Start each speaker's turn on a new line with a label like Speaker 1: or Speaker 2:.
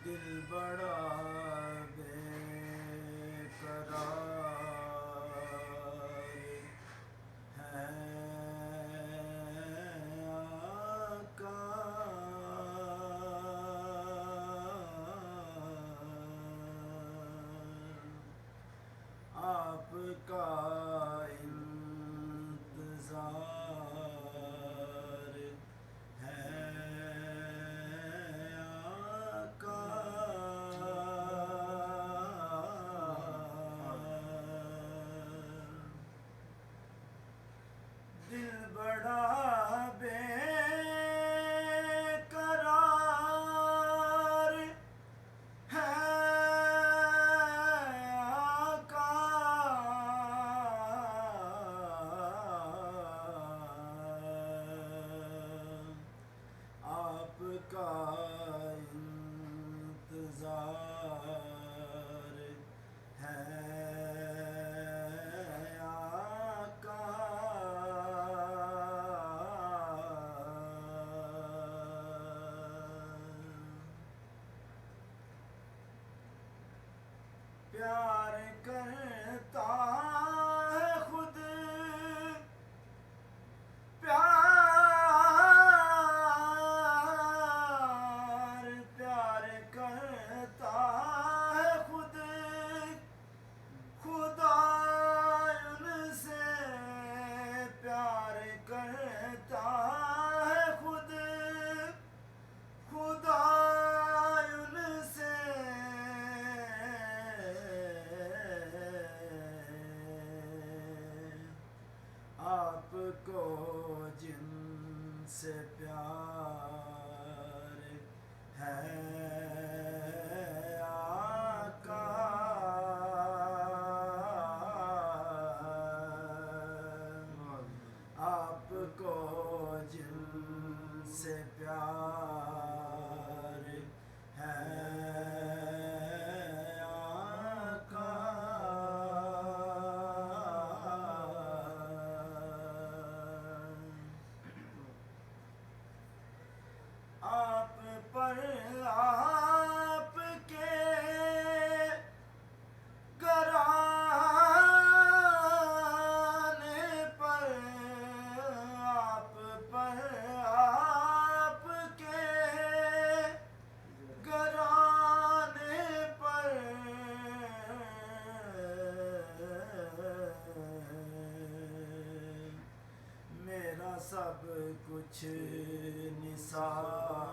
Speaker 1: دل بڑا بے قرار ہے آقا، آپ کا انتظار ہے آقا، دل بڑا بے قرار ہے آقا، آپ کا انتظار ہے آقا، پیار کرتا ہے خود پیار کرتا ہے خود خدا ان سے، پیار کرتا ہے خود خدا ان سے، آپ کو جن سے پیار ہے آقا، آپ کو جن سے پیار ہے آقا، آپ پر آپ کے گھرانے پر، آپ پر آپ کے گھرانے پر میرا سب کچھ نثار